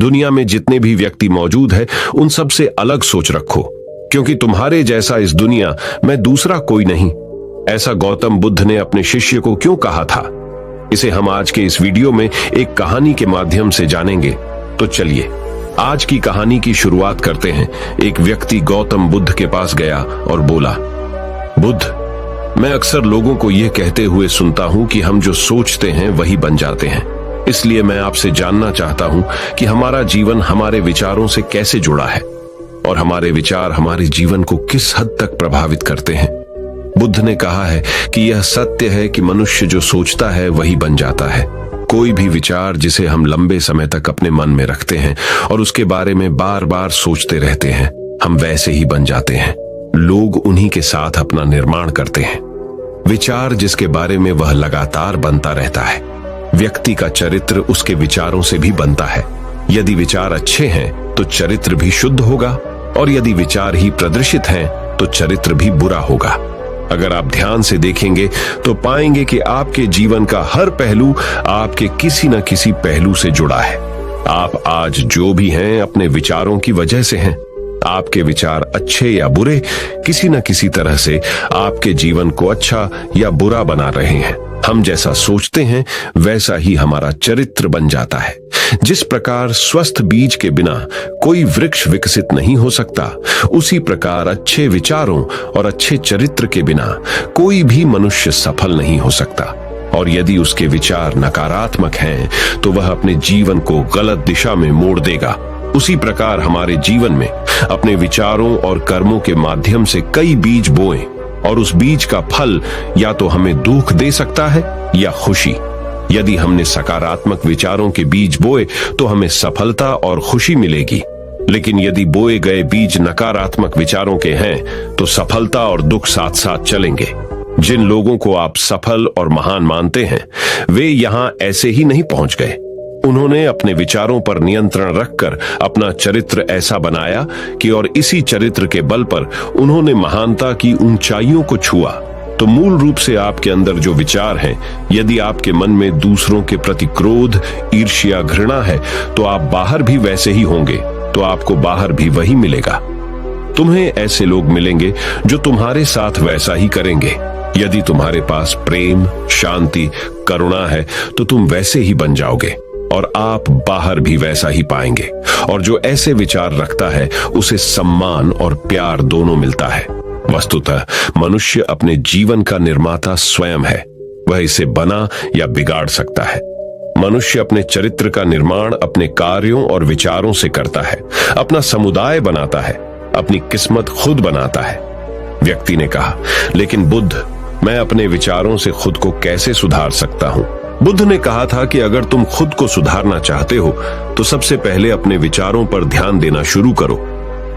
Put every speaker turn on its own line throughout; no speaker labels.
दुनिया में जितने भी व्यक्ति मौजूद है उन सब से अलग सोच रखो, क्योंकि तुम्हारे जैसा इस दुनिया में दूसरा कोई नहीं। ऐसा गौतम बुद्ध ने अपने शिष्य को क्यों कहा था, इसे हम आज के इस वीडियो में एक कहानी के माध्यम से जानेंगे। तो चलिए आज की कहानी की शुरुआत करते हैं। एक व्यक्ति गौतम बुद्ध के पास गया और बोला, बुद्ध, मैं अक्सर लोगों को यह कहते हुए सुनता हूं कि हम जो सोचते हैं वही बन जाते हैं। इसलिए मैं आपसे जानना चाहता हूं कि हमारा जीवन हमारे विचारों से कैसे जुड़ा है और हमारे विचार हमारे जीवन को किस हद तक प्रभावित करते हैं। बुद्ध ने कहा है कि यह सत्य है कि मनुष्य जो सोचता है वही बन जाता है। कोई भी विचार जिसे हम लंबे समय तक अपने मन में रखते हैं और उसके बारे में बार बार सोचते रहते हैं, हम वैसे ही बन जाते हैं। लोग उन्हीं के साथ अपना निर्माण करते हैं। विचार जिसके बारे में वह लगातार बनता रहता है। व्यक्ति का चरित्र उसके विचारों से भी बनता है। यदि विचार अच्छे हैं तो चरित्र भी शुद्ध होगा, और यदि विचार ही प्रदर्शित हैं तो चरित्र भी बुरा होगा। अगर आप ध्यान से देखेंगे तो पाएंगे कि आपके जीवन का हर पहलू आपके किसी न किसी पहलू से जुड़ा है। आप आज जो भी हैं अपने विचारों की वजह से हैं। आपके विचार अच्छे या बुरे किसी न किसी तरह से आपके जीवन को अच्छा या बुरा बना रहे हैं। हम जैसा सोचते हैं वैसा ही हमारा चरित्र बन जाता है। जिस प्रकार स्वस्थ बीज के बिना कोई वृक्ष विकसित नहीं हो सकता, उसी प्रकार अच्छे विचारों और अच्छे चरित्र के बिना कोई भी मनुष्य सफल नहीं हो सकता। और यदि उसके विचार नकारात्मक हैं तो वह अपने जीवन को गलत दिशा में मोड़ देगा। उसी प्रकार हमारे जीवन में अपने विचारों और कर्मों के माध्यम से कई बीज बोएं, और उस बीज का फल या तो हमें दुख दे सकता है या खुशी। यदि हमने सकारात्मक विचारों के बीज बोए तो हमें सफलता और खुशी मिलेगी, लेकिन यदि बोए गए बीज नकारात्मक विचारों के हैं तो सफलता और दुख साथ साथ चलेंगे। जिन लोगों को आप सफल और महान मानते हैं वे यहां ऐसे ही नहीं पहुंच गए। उन्होंने अपने विचारों पर नियंत्रण रखकर अपना चरित्र ऐसा बनाया कि और इसी चरित्र के बल पर उन्होंने महानता की ऊंचाइयों को छुआ। तो मूल रूप से आपके अंदर जो विचार हैं, यदि आपके मन में दूसरों के प्रति क्रोध, ईर्ष्या, घृणा है तो आप बाहर भी वैसे ही होंगे, तो आपको बाहर भी वही मिलेगा। तुम्हें ऐसे लोग मिलेंगे जो तुम्हारे साथ वैसा ही करेंगे। यदि तुम्हारे पास प्रेम, शांति, करुणा है तो तुम वैसे ही बन जाओगे और आप बाहर भी वैसा ही पाएंगे। और जो ऐसे विचार रखता है उसे सम्मान और प्यार दोनों मिलता है। वस्तुतः मनुष्य अपने जीवन का निर्माता स्वयं है। वह इसे बना या बिगाड़ सकता है। मनुष्य अपने चरित्र का निर्माण अपने कार्यों और विचारों से करता है। अपना समुदाय बनाता है, अपनी किस्मत खुद बनाता है। व्यक्ति ने कहा, लेकिन बुद्ध, मैं अपने विचारों से खुद को कैसे सुधार सकता हूं? बुद्ध ने कहा था कि अगर तुम खुद को सुधारना चाहते हो तो सबसे पहले अपने विचारों पर ध्यान देना शुरू करो।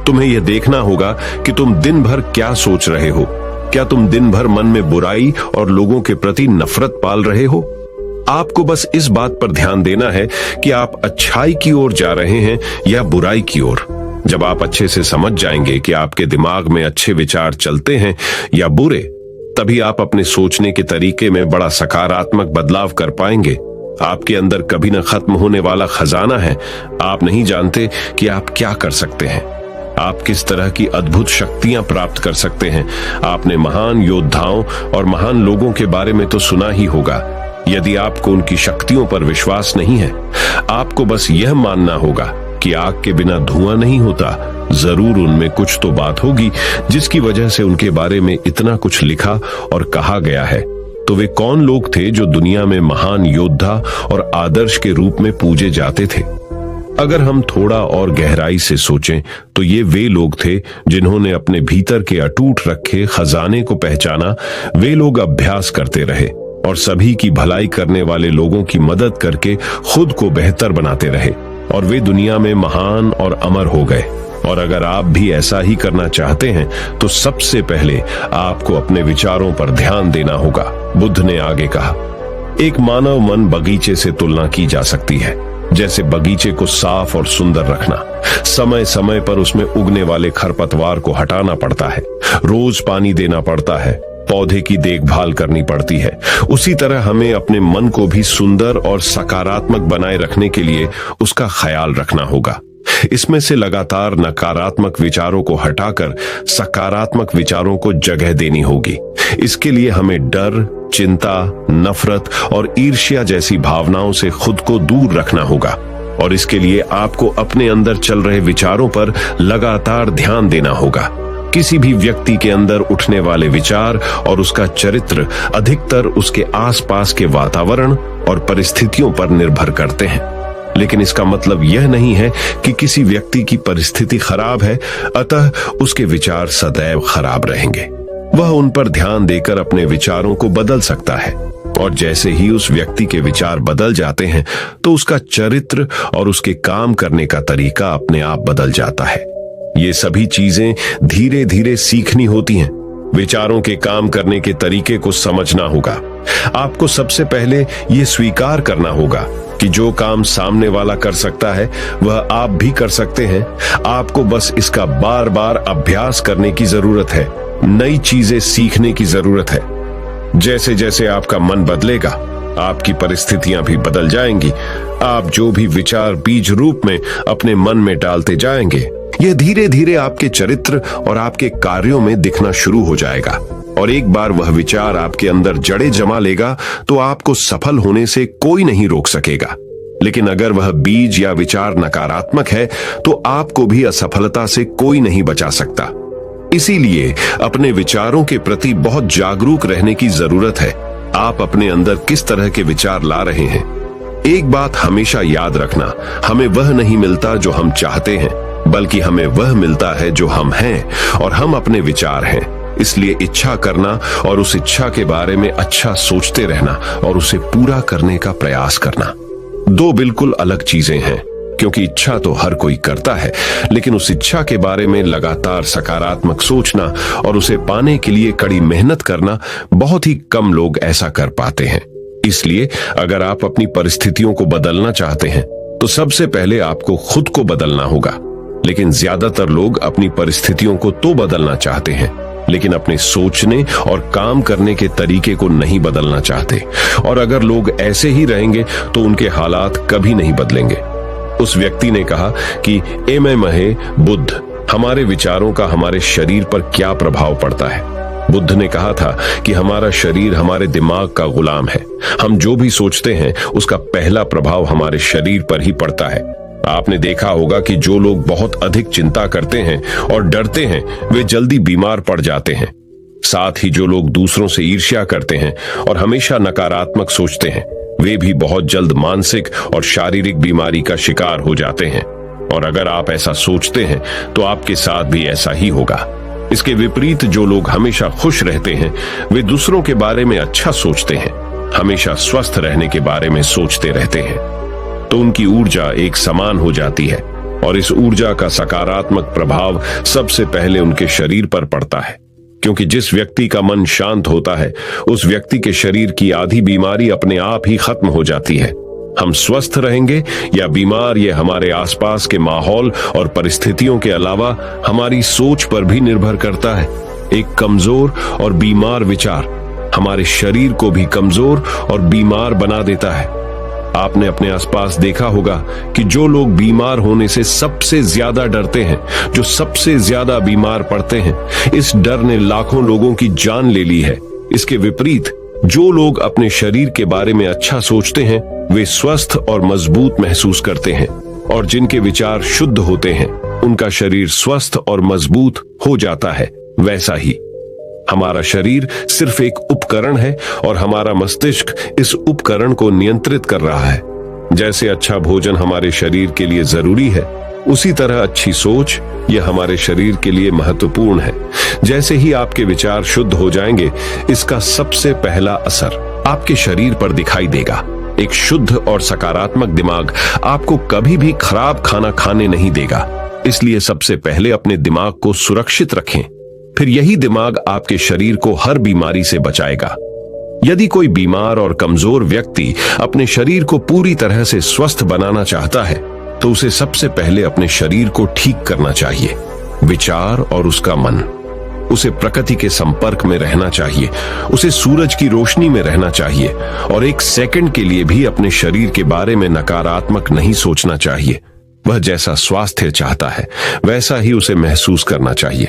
तुम्हें यह देखना होगा कि तुम दिन भर क्या सोच रहे हो। क्या तुम दिन भर मन में बुराई और लोगों के प्रति नफरत पाल रहे हो? आपको बस इस बात पर ध्यान देना है कि आप अच्छाई की ओर जा रहे हैं या बुराई की ओर। जब आप अच्छे से समझ जाएंगे कि आपके दिमाग में अच्छे विचार चलते हैं या बुरे, तभी आप अपने सोचने के तरीके में बड़ा सकारात्मक बदलाव कर पाएंगे। आपके अंदर कभी न खत्म होने वाला खजाना है। आप नहीं जानते कि आप क्या कर सकते हैं, आप किस तरह की अद्भुत शक्तियां प्राप्त कर सकते हैं। आपने महान योद्धाओं और महान लोगों के बारे में तो सुना ही होगा। यदि आपको उनकी शक्तियों पर विश्वास नहीं है, आपको बस यह मानना होगा कि आग के बिना धुआं नहीं होता। जरूर उनमें कुछ तो बात होगी जिसकी वजह से उनके बारे में इतना कुछ लिखा और कहा गया है। तो वे कौन लोग थे जो दुनिया में महान योद्धा और आदर्श के रूप में पूजे जाते थे? अगर हम थोड़ा और गहराई से सोचें तो ये वे लोग थे जिन्होंने अपने भीतर के अटूट रखे खजाने को पहचाना। वे लोग अभ्यास करते रहे और सभी की भलाई करने वाले लोगों की मदद करके खुद को बेहतर बनाते रहे, और वे दुनिया में महान और अमर हो गए। और अगर आप भी ऐसा ही करना चाहते हैं तो सबसे पहले आपको अपने विचारों पर ध्यान देना होगा। बुद्ध ने आगे कहा, एक मानव मन बगीचे से तुलना की जा सकती है। जैसे बगीचे को साफ और सुंदर रखना, समय समय पर उसमें उगने वाले खरपतवार को हटाना पड़ता है, रोज पानी देना पड़ता है, पौधे की देखभाल करनी पड़ती है, उसी तरह हमें अपने मन को भी सुंदर और सकारात्मक बनाए रखने के लिए उसका ख्याल रखना होगा। इसमें से लगातार नकारात्मक विचारों को हटाकर सकारात्मक विचारों को जगह देनी होगी। इसके लिए हमें डर, चिंता, नफरत और ईर्ष्या जैसी भावनाओं से खुद को दूर रखना होगा। और इसके लिए आपको अपने अंदर चल रहे विचारों पर लगातार ध्यान देना होगा। किसी भी व्यक्ति के अंदर उठने वाले विचार और उसका चरित्र अधिकतर उसके आसपास के वातावरण और परिस्थितियों पर निर्भर करते हैं। लेकिन इसका मतलब यह नहीं है कि किसी व्यक्ति की परिस्थिति खराब है, अतः उसके विचार सदैव खराब रहेंगे। वह उन पर ध्यान देकर अपने विचारों को बदल सकता है, और जैसे ही उस व्यक्ति के विचार बदल जाते हैं तो उसका चरित्र और उसके काम करने का तरीका अपने आप बदल जाता है। ये सभी चीजें धीरे धीरे सीखनी होती हैं। विचारों के काम करने के तरीके को समझना होगा। आपको सबसे पहले ये स्वीकार करना होगा कि जो काम सामने वाला कर सकता है वह आप भी कर सकते हैं। आपको बस इसका बार बार अभ्यास करने की जरूरत है, नई चीजें सीखने की जरूरत है। जैसे जैसे आपका मन बदलेगा, आपकी परिस्थितियां भी बदल जाएंगी। आप जो भी विचार बीज रूप में अपने मन में डालते जाएंगे, यह धीरे धीरे आपके चरित्र और आपके कार्यों में दिखना शुरू हो जाएगा। और एक बार वह विचार आपके अंदर जड़ें जमा लेगा तो आपको सफल होने से कोई नहीं रोक सकेगा। लेकिन अगर वह बीज या विचार नकारात्मक है तो आपको भी असफलता से कोई नहीं बचा सकता। इसीलिए अपने विचारों के प्रति बहुत जागरूक रहने की जरूरत है। आप अपने अंदर किस तरह के विचार ला रहे हैं। एक बात हमेशा याद रखना, हमें वह नहीं मिलता जो हम चाहते हैं, बल्कि हमें वह मिलता है जो हम हैं और हम अपने विचार हैं। इसलिए इच्छा करना और उस इच्छा के बारे में अच्छा सोचते रहना और उसे पूरा करने का प्रयास करना दो बिल्कुल अलग चीजें हैं। क्योंकि इच्छा तो हर कोई करता है, लेकिन उस इच्छा के बारे में लगातार सकारात्मक सोचना और उसे पाने के लिए कड़ी मेहनत करना बहुत ही कम लोग ऐसा कर पाते हैं। इसलिए अगर आप अपनी परिस्थितियों को बदलना चाहते हैं तो सबसे पहले आपको खुद को बदलना होगा। लेकिन ज्यादातर लोग अपनी परिस्थितियों को तो बदलना चाहते हैं, लेकिन अपने सोचने और काम करने के तरीके को नहीं बदलना चाहते। और अगर लोग ऐसे ही रहेंगे तो उनके हालात कभी नहीं बदलेंगे। उस व्यक्ति ने कहा कि एम महे बुद्ध, हमारे विचारों का हमारे शरीर पर क्या प्रभाव पड़ता है। बुद्ध ने कहा था कि हमारा शरीर हमारे दिमाग का गुलाम है। हम जो भी सोचते हैं उसका पहला प्रभाव हमारे शरीर पर ही पड़ता है। आपने देखा होगा कि जो लोग बहुत अधिक चिंता करते हैं और डरते हैं वे जल्दी बीमार पड़ जाते हैं। साथ ही जो लोग दूसरों से ईर्ष्या करते हैं और हमेशा नकारात्मक सोचते हैं वे भी बहुत जल्द मानसिक और शारीरिक बीमारी का शिकार हो जाते हैं। और अगर आप ऐसा सोचते हैं तो आपके साथ भी ऐसा ही होगा। इसके विपरीत जो लोग हमेशा खुश रहते हैं वे दूसरों के बारे में अच्छा सोचते हैं, हमेशा स्वस्थ रहने के बारे में सोचते रहते हैं, तो उनकी ऊर्जा एक समान हो जाती है और इस ऊर्जा का सकारात्मक प्रभाव सबसे पहले उनके शरीर पर पड़ता है। क्योंकि जिस व्यक्ति का मन शांत होता है उस व्यक्ति के शरीर की आधी बीमारी अपने आप ही खत्म हो जाती है। हम स्वस्थ रहेंगे या बीमार ये हमारे आसपास के माहौल और परिस्थितियों के अलावा हमारी सोच पर भी निर्भर करता है। एक कमजोर और बीमार विचार हमारे शरीर को भी कमजोर और बीमार बना देता है। आपने अपने आसपास देखा होगा कि जो लोग बीमार होने से सबसे ज्यादा डरते हैं, जो सबसे ज्यादा बीमार पड़ते हैं, इस डर ने लाखों लोगों की जान ले ली है। इसके विपरीत जो लोग अपने शरीर के बारे में अच्छा सोचते हैं वे स्वस्थ और मजबूत महसूस करते हैं, और जिनके विचार शुद्ध होते हैं उनका शरीर स्वस्थ और मजबूत हो जाता है। वैसा ही हमारा शरीर सिर्फ एक उपकरण है और हमारा मस्तिष्क इस उपकरण को नियंत्रित कर रहा है। जैसे अच्छा भोजन हमारे शरीर के लिए जरूरी है, उसी तरह अच्छी सोच यह हमारे शरीर के लिए महत्वपूर्ण है। जैसे ही आपके विचार शुद्ध हो जाएंगे, इसका सबसे पहला असर आपके शरीर पर दिखाई देगा। एक शुद्ध और सकारात्मक दिमाग आपको कभी भी खराब खाना खाने नहीं देगा। इसलिए सबसे पहले अपने दिमाग को सुरक्षित रखें, फिर यही दिमाग आपके शरीर को हर बीमारी से बचाएगा। यदि कोई बीमार और कमजोर व्यक्ति अपने शरीर को पूरी तरह से स्वस्थ बनाना चाहता है तो उसे सबसे पहले अपने शरीर को ठीक करना चाहिए, विचार और उसका मन। उसे प्रकृति के संपर्क में रहना चाहिए, उसे सूरज की रोशनी में रहना चाहिए और एक सेकंड के लिए भी अपने शरीर के बारे में नकारात्मक नहीं सोचना चाहिए। वह जैसा स्वास्थ्य चाहता है वैसा ही उसे महसूस करना चाहिए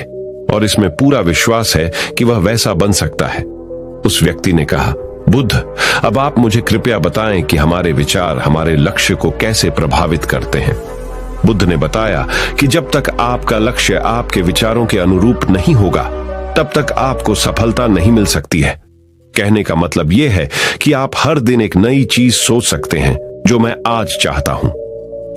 और इसमें पूरा विश्वास है कि वह वैसा बन सकता है। उस व्यक्ति ने कहा, बुद्ध, अब आप मुझे कृपया बताएं कि हमारे विचार हमारे लक्ष्य को कैसे प्रभावित करते हैं। बुद्ध ने बताया कि जब तक आपका लक्ष्य आपके विचारों के अनुरूप नहीं होगा तब तक आपको सफलता नहीं मिल सकती है। कहने का मतलब यह है कि आप हर दिन एक नई चीज सोच सकते हैं, जो मैं आज चाहता हूं,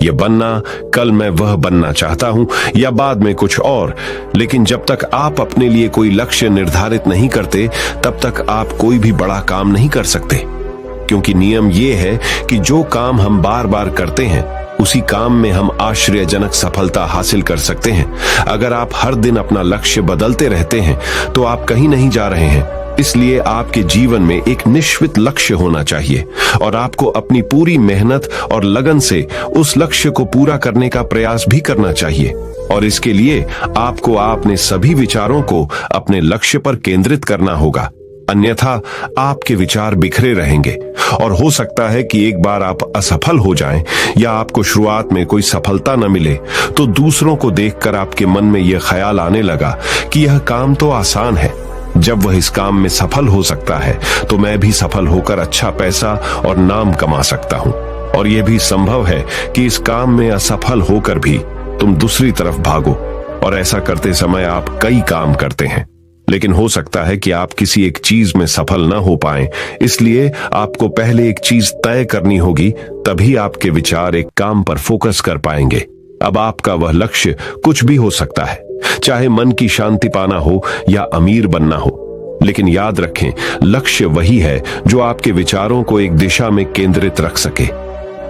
यह बनना, कल मैं वह बनना चाहता हूं या बाद में कुछ और। लेकिन जब तक आप अपने लिए कोई लक्ष्य निर्धारित नहीं करते तब तक आप कोई भी बड़ा काम नहीं कर सकते, क्योंकि नियम यह है कि जो काम हम बार बार करते हैं उसी काम में हम आश्चर्यजनक सफलता हासिल कर सकते हैं। अगर आप हर दिन अपना लक्ष्य बदलते रहते हैं तो आप कहीं नहीं जा रहे हैं। इसलिए आपके जीवन में एक निश्चित लक्ष्य होना चाहिए और आपको अपनी पूरी मेहनत और लगन से उस लक्ष्य को पूरा करने का प्रयास भी करना चाहिए। और इसके लिए आपको अपने सभी विचारों को अपने लक्ष्य पर केंद्रित करना होगा, अन्यथा आपके विचार बिखरे रहेंगे और हो सकता है कि एक बार आप असफल हो जाएं या आपको शुरुआत में कोई सफलता न मिले तो दूसरों को देखकर आपके मन में यह ख्याल आने लगा कि यह काम तो आसान है, जब वह इस काम में सफल हो सकता है तो मैं भी सफल होकर अच्छा पैसा और नाम कमा सकता हूं। और यह भी संभव है कि इस काम में असफल होकर भी तुम दूसरी तरफ भागो और ऐसा करते समय आप कई काम करते हैं, लेकिन हो सकता है कि आप किसी एक चीज में सफल न हो पाएं। इसलिए आपको पहले एक चीज तय करनी होगी, तभी आपके विचार एक काम पर फोकस कर पाएंगे। अब आपका वह लक्ष्य कुछ भी हो सकता है, चाहे मन की शांति पाना हो या अमीर बनना हो, लेकिन याद रखें, लक्ष्य वही है जो आपके विचारों को एक दिशा में केंद्रित रख सके।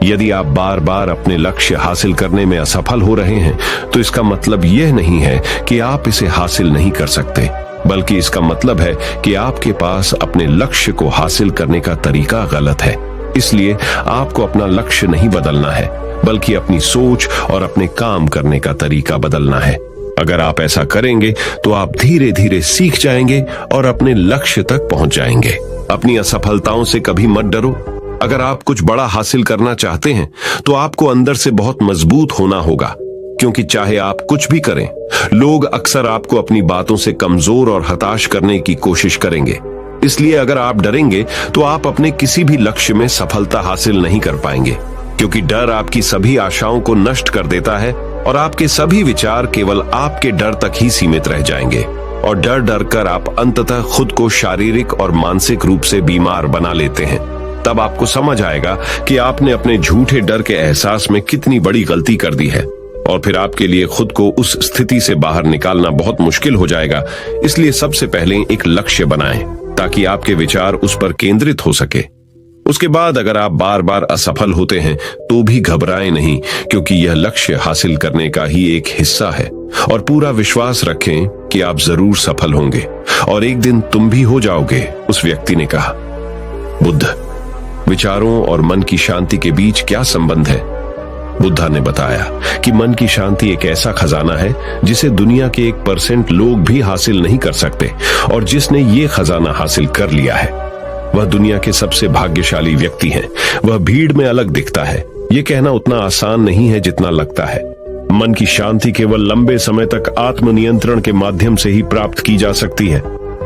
यदि आप बार बार अपने लक्ष्य हासिल करने में असफल हो रहे हैं तो इसका मतलब यह नहीं है कि आप इसे हासिल नहीं कर सकते, बल्कि इसका मतलब है कि आपके पास अपने लक्ष्य को हासिल करने का तरीका गलत है। इसलिए आपको अपना लक्ष्य नहीं बदलना है, बल्कि अपनी सोच और अपने काम करने का तरीका बदलना है। अगर आप ऐसा करेंगे तो आप धीरे धीरे सीख जाएंगे और अपने लक्ष्य तक पहुंच जाएंगे। अपनी असफलताओं से कभी मत डरो। अगर आप कुछ बड़ा हासिल करना चाहते हैं तो आपको अंदर से बहुत मजबूत होना होगा, क्योंकि चाहे आप कुछ भी करें, लोग अक्सर आपको अपनी बातों से कमजोर और हताश करने की कोशिश करेंगे। इसलिए अगर आप डरेंगे तो आप अपने किसी भी लक्ष्य में सफलता हासिल नहीं कर पाएंगे, क्योंकि डर आपकी सभी आशाओं को नष्ट कर देता है और आपके सभी विचार केवल आपके डर तक ही सीमित रह जाएंगे और डर डर कर आप अंततः खुद को शारीरिक और मानसिक रूप से बीमार बना लेते हैं। तब आपको समझ आएगा कि आपने अपने झूठे डर के एहसास में कितनी बड़ी गलती कर दी है और फिर आपके लिए खुद को उस स्थिति से बाहर निकालना बहुत मुश्किल हो जाएगा। इसलिए सबसे पहले एक लक्ष्य बनाएं ताकि आपके विचार उस पर केंद्रित हो सके। उसके बाद अगर आप बार बार असफल होते हैं तो भी घबराएं नहीं, क्योंकि यह लक्ष्य हासिल करने का ही एक हिस्सा है और पूरा विश्वास रखें कि आप जरूर सफल होंगे और एक दिन तुम भी हो जाओगे, उस व्यक्ति ने कहा। बुद्ध, विचारों और मन की शांति के बीच क्या संबंध है? बुद्धा ने बताया कि मन की शांति एक ऐसा खजाना है जिसे दुनिया के 1% लोग भी हासिल नहीं कर सकते, और जिसने ये खजाना हासिल कर लिया है वह दुनिया के सबसे भाग्यशाली व्यक्ति हैं। वह भीड़ में अलग दिखता है, ये कहना उतना आसान नहीं है जितना लगता है। मन की शांति केवल लंबे समय तक आत्मनियंत्रण के माध्यम से ही प्राप्त की जा सकती है।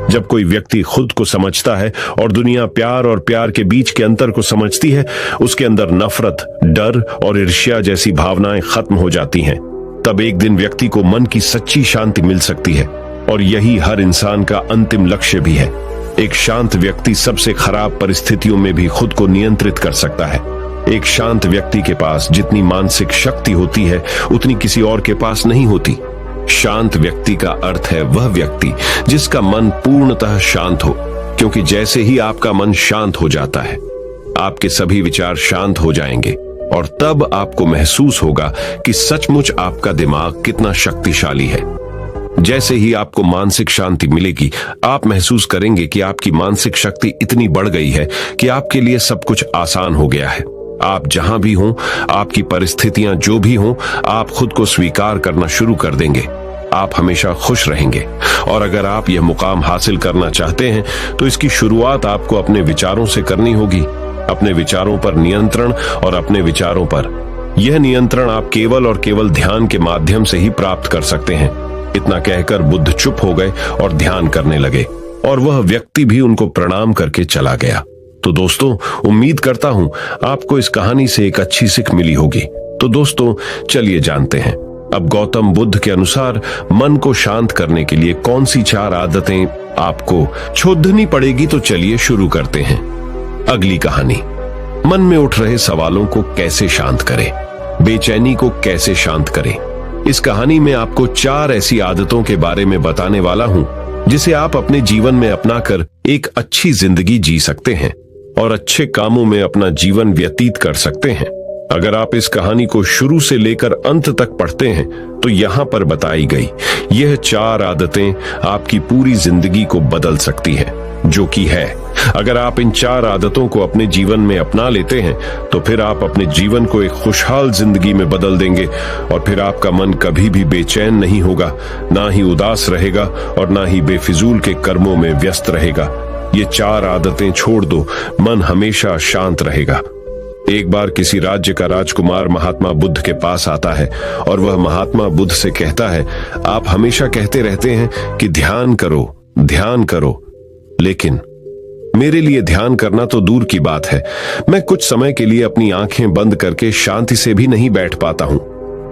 जब कोई व्यक्ति खुद को समझता है और दुनिया प्यार और प्यार के बीच के अंतर को समझती है, उसके अंदर नफरत, डर और ईर्ष्या जैसी भावनाएं खत्म हो जाती हैं। तब एक दिन व्यक्ति को मन की सच्ची शांति मिल सकती है और यही हर इंसान का अंतिम लक्ष्य भी है। एक शांत व्यक्ति सबसे खराब परिस्थितियों में भी खुद को नियंत्रित कर सकता है। एक शांत व्यक्ति के पास जितनी मानसिक शक्ति होती है उतनी किसी और के पास नहीं होती। शांत व्यक्ति का अर्थ है वह व्यक्ति जिसका मन पूर्णतः शांत हो, क्योंकि जैसे ही आपका मन शांत हो जाता है आपके सभी विचार शांत हो जाएंगे और तब आपको महसूस होगा कि सचमुच आपका दिमाग कितना शक्तिशाली है। जैसे ही आपको मानसिक शांति मिलेगी, आप महसूस करेंगे कि आपकी मानसिक शक्ति इतनी बढ़ गई है कि आपके लिए सब कुछ आसान हो गया है। आप जहां भी हों, आपकी परिस्थितियां जो भी हों, आप खुद को स्वीकार करना शुरू कर देंगे। आप हमेशा खुश रहेंगे। और अगर आप यह मुकाम हासिल करना चाहते हैं तो इसकी शुरुआत आपको अपने विचारों से करनी होगी। अपने विचारों पर नियंत्रण और अपने विचारों पर यह नियंत्रण आप केवल और केवल ध्यान के माध्यम से ही प्राप्त कर सकते हैं। इतना कहकर बुद्ध चुप हो गए और ध्यान करने लगे और वह व्यक्ति भी उनको प्रणाम करके चला गया। तो दोस्तों, उम्मीद करता हूं आपको इस कहानी से एक अच्छी सीख मिली होगी। तो दोस्तों, चलिए जानते हैं अब गौतम बुद्ध के अनुसार मन को शांत करने के लिए कौन सी 4 आदतें आपको छोड़नी पड़ेगी। तो चलिए शुरू करते हैं। अगली कहानी, मन में उठ रहे सवालों को कैसे शांत करें, बेचैनी को कैसे शांत करें। इस कहानी में आपको 4 ऐसी आदतों के बारे में बताने वाला हूं जिसे आप अपने जीवन में अपनाकर एक अच्छी जिंदगी जी सकते हैं और अच्छे कामों में अपना जीवन व्यतीत कर सकते हैं। अगर आप इस कहानी को शुरू से लेकर अंत तक पढ़ते हैं तो यहाँ पर बताई गई यह 4 आदतें आपकी पूरी जिंदगी को बदल सकती हैं, जो कि है, अगर आप इन 4 आदतों को अपने जीवन में अपना लेते हैं तो फिर आप अपने जीवन को एक खुशहाल जिंदगी में बदल देंगे और फिर आपका मन कभी भी बेचैन नहीं होगा, ना ही उदास रहेगा और ना ही बेफिजूल के कर्मों में व्यस्त रहेगा। ये 4 आदतें छोड़ दो, मन हमेशा शांत रहेगा। एक बार किसी राज्य का राजकुमार महात्मा बुद्ध के पास आता है और वह महात्मा बुद्ध से कहता है, आप हमेशा कहते रहते हैं कि ध्यान करो, लेकिन मेरे लिए ध्यान करना तो दूर की बात है, मैं कुछ समय के लिए अपनी आंखें बंद करके शांति से भी नहीं बैठ पाता हूं।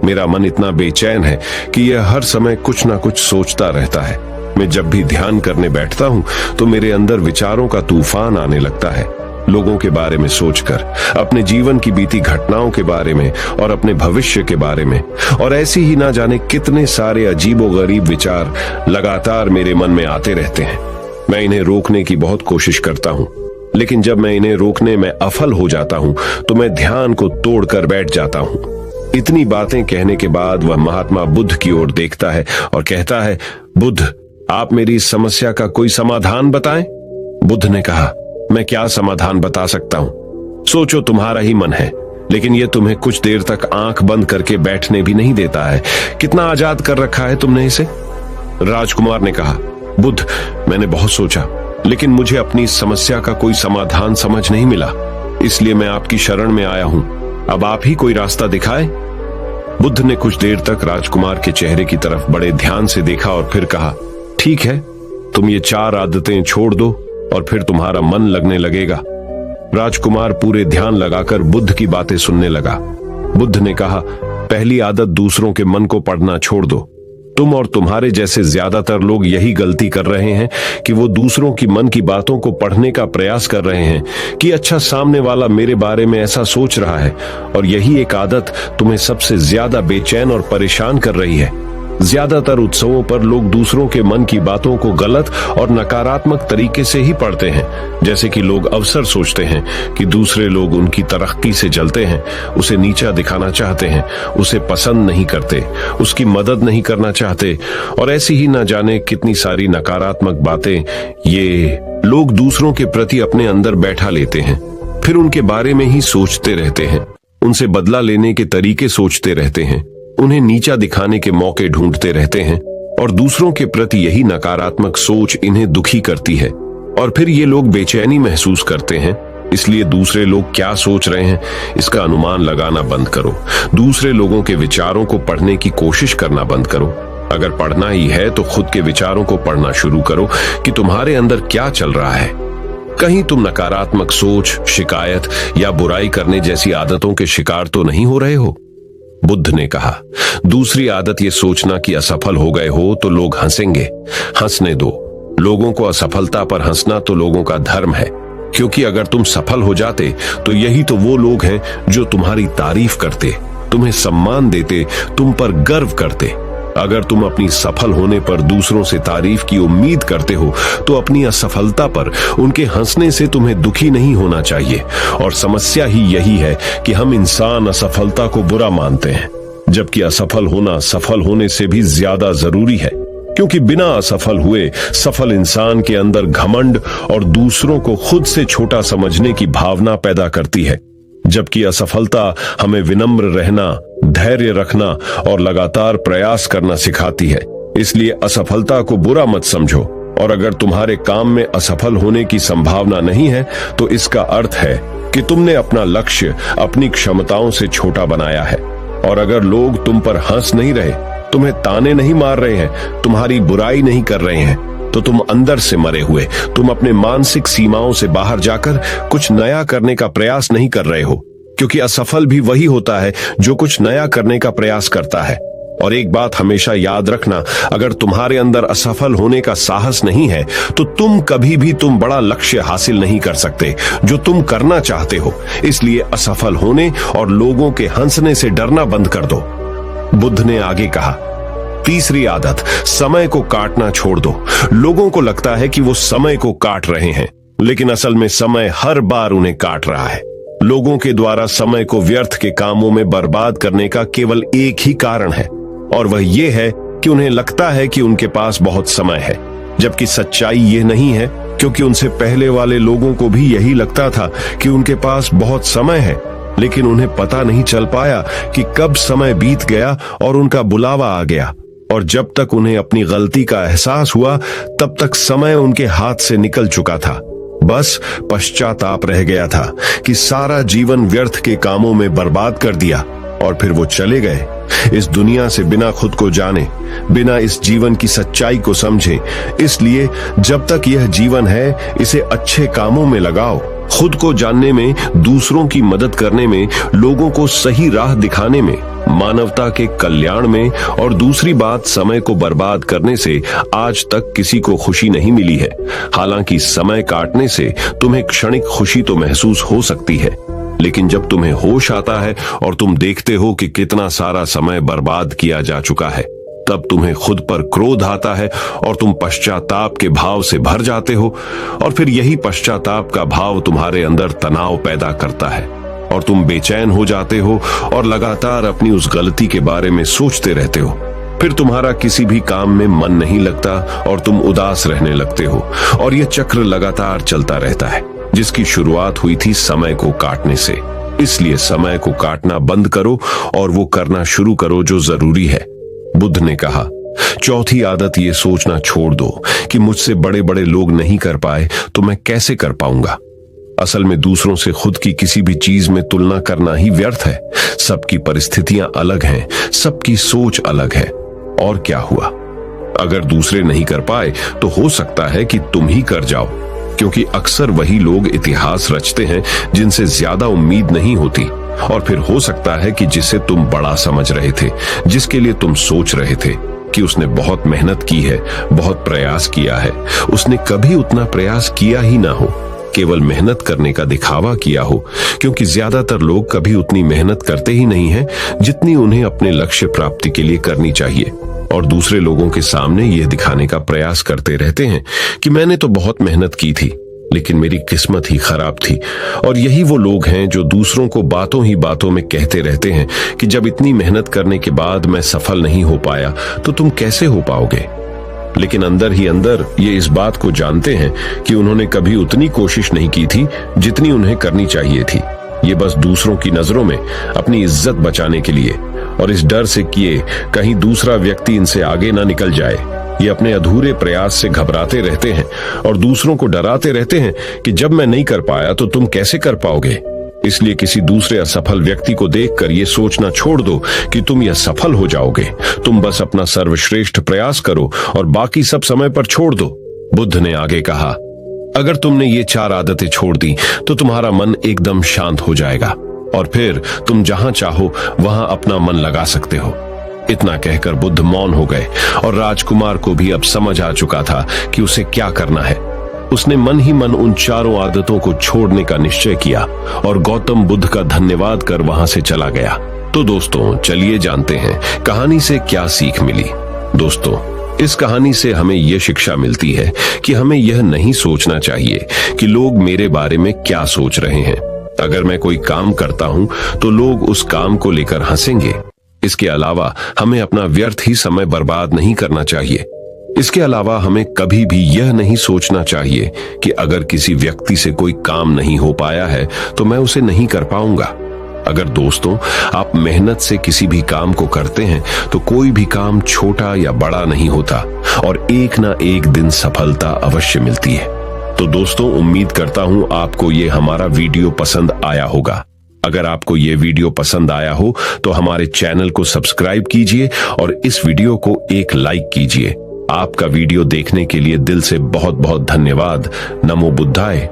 मेरा मन इतना बेचैन है कि यह हर समय कुछ ना कुछ सोचता रहता है। मैं जब भी ध्यान करने बैठता हूं तो मेरे अंदर विचारों का तूफान आने लगता है, लोगों के बारे में सोचकर, अपने जीवन की बीती घटनाओं के बारे में और अपने भविष्य के बारे में, और ऐसी ही ना जाने कितने सारे अजीबोगरीब विचार लगातार मेरे मन में आते रहते हैं। मैं इन्हें रोकने की बहुत कोशिश करता हूं, लेकिन जब मैं इन्हें रोकने में असफल हो जाता हूं तो मैं ध्यान को तोड़कर बैठ जाता हूं। इतनी बातें कहने के बाद वह महात्मा बुद्ध की ओर देखता है और कहता है, बुद्ध, आप मेरी इस समस्या का कोई समाधान बताएं। बुद्ध ने कहा, मैं क्या समाधान बता सकता हूं, सोचो, तुम्हारा ही मन है, लेकिन यह तुम्हें कुछ देर तक आंख बंद करके बैठने भी नहीं देता है। कितना आजाद कर रखा है तुमने इसे। राजकुमार ने कहा, बुद्ध, मैंने बहुत सोचा, लेकिन मुझे अपनी इस समस्या का कोई समाधान समझ नहीं मिला, इसलिए मैं आपकी शरण में आया हूं। अब आप ही कोई रास्ता दिखाएं। बुद्ध ने कुछ देर तक राजकुमार के चेहरे की तरफ बड़े ध्यान से देखा और फिर कहा, ठीक है, तुम ये 4 आदतें छोड़ दो और फिर तुम्हारा मन लगने लगेगा। राजकुमार पूरे ध्यान लगाकर बुद्ध की बातें सुनने लगा। बुद्ध ने कहा, पहली आदत, दूसरों के मन को पढ़ना छोड़ दो। तुम और तुम्हारे जैसे ज्यादातर लोग यही गलती कर रहे हैं कि वो दूसरों की मन की बातों को पढ़ने का प्रयास कर रहे हैं कि अच्छा, सामने वाला मेरे बारे में ऐसा सोच रहा है, और यही एक आदत तुम्हें सबसे ज्यादा बेचैन और परेशान कर रही है। ज्यादातर उत्सवों पर लोग दूसरों के मन की बातों को गलत और नकारात्मक तरीके से ही पढ़ते हैं, जैसे कि लोग अवसर सोचते हैं कि दूसरे लोग उनकी तरक्की से जलते हैं, उसे नीचा दिखाना चाहते हैं, उसे पसंद नहीं करते, उसकी मदद नहीं करना चाहते, और ऐसी ही ना जाने कितनी सारी नकारात्मक बातें ये लोग दूसरों के प्रति अपने अंदर बैठा लेते हैं। फिर उनके बारे में ही सोचते रहते हैं, उनसे बदला लेने के तरीके सोचते रहते हैं, उन्हें नीचा दिखाने के मौके ढूंढते रहते हैं, और दूसरों के प्रति यही नकारात्मक सोच इन्हें दुखी करती है। और फिर ये लोग बेचैनी महसूस करते हैं, इसलिए दूसरे लोग क्या सोच रहे हैं इसका अनुमान लगाना बंद करो। दूसरे लोगों के विचारों को पढ़ने की कोशिश करना बंद करो। अगर पढ़ना ही है तो खुद के विचारों को पढ़ना शुरू करो कि तुम्हारे अंदर क्या चल रहा है। कहीं तुम नकारात्मक सोच, शिकायत या बुराई करने जैसी आदतों के शिकार तो नहीं हो रहे हो। बुद्ध ने कहा, दूसरी आदत ये सोचना कि असफल हो गए हो तो लोग हंसेंगे। हंसने दो। लोगों को असफलता पर हंसना तो लोगों का धर्म है, क्योंकि अगर तुम सफल हो जाते तो यही तो वो लोग हैं जो तुम्हारी तारीफ करते, तुम्हें सम्मान देते, तुम पर गर्व करते। अगर तुम अपनी सफल होने पर दूसरों से तारीफ की उम्मीद करते हो तो अपनी असफलता पर उनके हंसने से तुम्हें दुखी नहीं होना चाहिए। और समस्या ही यही है कि हम इंसान असफलता को बुरा मानते हैं, जबकि असफल होना सफल होने से भी ज्यादा जरूरी है, क्योंकि बिना असफल हुए सफल इंसान के अंदर घमंड और दूसरों को खुद से छोटा समझने की भावना पैदा करती है, जबकि असफलता हमें विनम्र रहना, धैर्य रखना और लगातार प्रयास करना सिखाती है। इसलिए असफलता को बुरा मत समझो, और अगर तुम्हारे काम में असफल होने की संभावना नहीं है तो इसका अर्थ है कि तुमने अपना लक्ष्य अपनी क्षमताओं से छोटा बनाया है। और अगर लोग तुम पर हंस नहीं रहे, तुम्हें ताने नहीं मार रहे हैं, तुम्हारी बुराई नहीं कर रहे हैं, तो तुम अंदर से मरे हुए, तुम अपने मानसिक सीमाओं से बाहर जाकर कुछ नया करने का प्रयास नहीं कर रहे हो। क्योंकि असफल भी वही होता है जो कुछ नया करने का प्रयास करता है। और एक बात हमेशा याद रखना, अगर तुम्हारे अंदर असफल होने का साहस नहीं है तो तुम कभी भी बड़ा लक्ष्य हासिल नहीं कर सकते जो तुम करना चाहते हो। इसलिए असफल होने और लोगों के हंसने से डरना बंद कर दो। बुद्ध ने आगे कहा, तीसरी आदत, समय को काटना छोड़ दो। लोगों को लगता है कि वो समय को काट रहे हैं, लेकिन असल में समय हर बार उन्हें काट रहा है। लोगों के द्वारा समय को व्यर्थ के कामों में बर्बाद करने का केवल एक ही कारण है, और वह ये है कि उन्हें लगता है कि उनके पास बहुत समय है, जबकि सच्चाई ये नहीं है। क्योंकि उनसे पहले वाले लोगों को भी यही लगता था कि उनके पास बहुत समय है, लेकिन उन्हें पता नहीं चल पाया कि कब समय बीत गया और उनका बुलावा आ गया। और जब तक उन्हें अपनी गलती का एहसास हुआ, तब तक समय उनके हाथ से निकल चुका था। बस पश्चाताप रह गया था कि सारा जीवन व्यर्थ के कामों में बर्बाद कर दिया, और फिर वो चले गए इस दुनिया से बिना खुद को जाने, बिना इस जीवन की सच्चाई को समझे। इसलिए जब तक यह जीवन है, इसे अच्छे कामों में लगाओ, खुद को जानने में, दूसरों की मदद करने में, लोगों को सही राह दिखाने में, मानवता के कल्याण में। और दूसरी बात, समय को बर्बाद करने से आज तक किसी को खुशी नहीं मिली है। हालांकि समय काटने से तुम्हें क्षणिक खुशी तो महसूस हो सकती है, लेकिन जब तुम्हें होश आता है और तुम देखते हो कि कितना सारा समय बर्बाद किया जा चुका है, तब तुम्हें खुद पर क्रोध आता है और तुम पश्चाताप के भाव से भर जाते हो। और फिर यही पश्चाताप का भाव तुम्हारे अंदर तनाव पैदा करता है, और तुम बेचैन हो जाते हो और लगातार अपनी उस गलती के बारे में सोचते रहते हो। फिर तुम्हारा किसी भी काम में मन नहीं लगता और तुम उदास रहने लगते हो, और यह चक्र लगातार चलता रहता है, जिसकी शुरुआत हुई थी समय को काटने से। इसलिए समय को काटना बंद करो और वो करना शुरू करो जो जरूरी है। बुद्ध ने कहा, चौथी आदत, ये सोचना छोड़ दो कि मुझसे बड़े बड़े लोग नहीं कर पाए तो मैं कैसे कर पाऊंगा। असल में दूसरों से खुद की किसी भी चीज में तुलना करना ही व्यर्थ है। सबकी परिस्थितियां अलग हैं, सबकी सोच अलग है। और क्या हुआ? अगर दूसरे नहीं कर पाए तो हो सकता है कि तुम ही कर जाओ, क्योंकि अक्सर वही लोग इतिहास रचते हैं जिनसे ज्यादा उम्मीद नहीं होती। और फिर हो सकता है कि जिसे तुम बड़ा समझ रहे थे, जिसके लिए तुम सोच रहे थे कि उसने बहुत मेहनत की है, बहुत प्रयास किया है, उसने कभी उतना प्रयास किया ही ना हो, केवल मेहनत करने का दिखावा किया हो। क्योंकि ज्यादातर लोग कभी उतनी मेहनत करते ही नहीं हैं जितनी उन्हें अपने लक्ष्य प्राप्ति के लिए करनी चाहिए, और दूसरे लोगों के सामने यह दिखाने का प्रयास करते रहते हैं कि मैंने तो बहुत मेहनत की थी, लेकिन मेरी किस्मत ही खराब थी। और यही वो लोग हैं जो दूसरों को बातों ही बातों में कहते रहते हैं कि जब इतनी मेहनत करने के बाद मैं सफल नहीं हो पाया तो तुम कैसे हो पाओगे। लेकिन अंदर ही अंदर ये इस बात को जानते हैं कि उन्होंने कभी उतनी कोशिश नहीं की थी जितनी उन्हें करनी चाहिए थी। ये बस दूसरों की नजरों में अपनी इज्जत बचाने के लिए, और इस डर से किए कहीं दूसरा व्यक्ति इनसे आगे ना निकल जाए, ये अपने अधूरे प्रयास से घबराते रहते हैं और दूसरों को डराते रहते हैं कि जब मैं नहीं कर पाया तो तुम कैसे कर पाओगे। इसलिए किसी दूसरे असफल व्यक्ति को देखकर ये सोचना छोड़ दो कि तुम यह सफल हो जाओगे। तुम बस अपना सर्वश्रेष्ठ प्रयास करो और बाकी सब समय पर छोड़ दो। बुद्ध ने आगे कहा, अगर तुमने ये 4 आदतें छोड़ दी तो तुम्हारा मन एकदम शांत हो जाएगा, और फिर तुम जहां चाहो वहां अपना मन लगा सकते हो। इतना कहकर बुद्ध मौन हो गए, और राजकुमार को भी अब समझ आ चुका था कि उसे क्या करना है। उसने मन ही मन उन 4 आदतों को छोड़ने का निश्चय किया और गौतम बुद्ध का धन्यवाद कर वहां से चला गया। तो दोस्तों, चलिए जानते हैं कहानी से क्या सीख मिली। दोस्तों, इस कहानी से हमें यह शिक्षा मिलती है कि हमें यह नहीं सोचना चाहिए कि लोग मेरे बारे में क्या सोच रहे हैं। अगर मैं कोई काम करता हूं तो लोग उस काम को लेकर हंसेंगे। इसके अलावा हमें अपना व्यर्थ ही समय बर्बाद नहीं करना चाहिए। इसके अलावा हमें कभी भी यह नहीं सोचना चाहिए कि अगर किसी व्यक्ति से कोई काम नहीं हो पाया है तो मैं उसे नहीं कर पाऊंगा। अगर दोस्तों आप मेहनत से किसी भी काम को करते हैं तो कोई भी काम छोटा या बड़ा नहीं होता और एक ना एक दिन सफलता अवश्य मिलती है। तो दोस्तों उम्मीद करता हूं आपको ये हमारा वीडियो पसंद आया होगा। अगर आपको ये वीडियो पसंद आया हो तो हमारे चैनल को सब्सक्राइब कीजिए और इस वीडियो को एक लाइक कीजिए। आपका वीडियो देखने के लिए दिल से बहुत बहुत धन्यवाद। नमो बुद्धाय।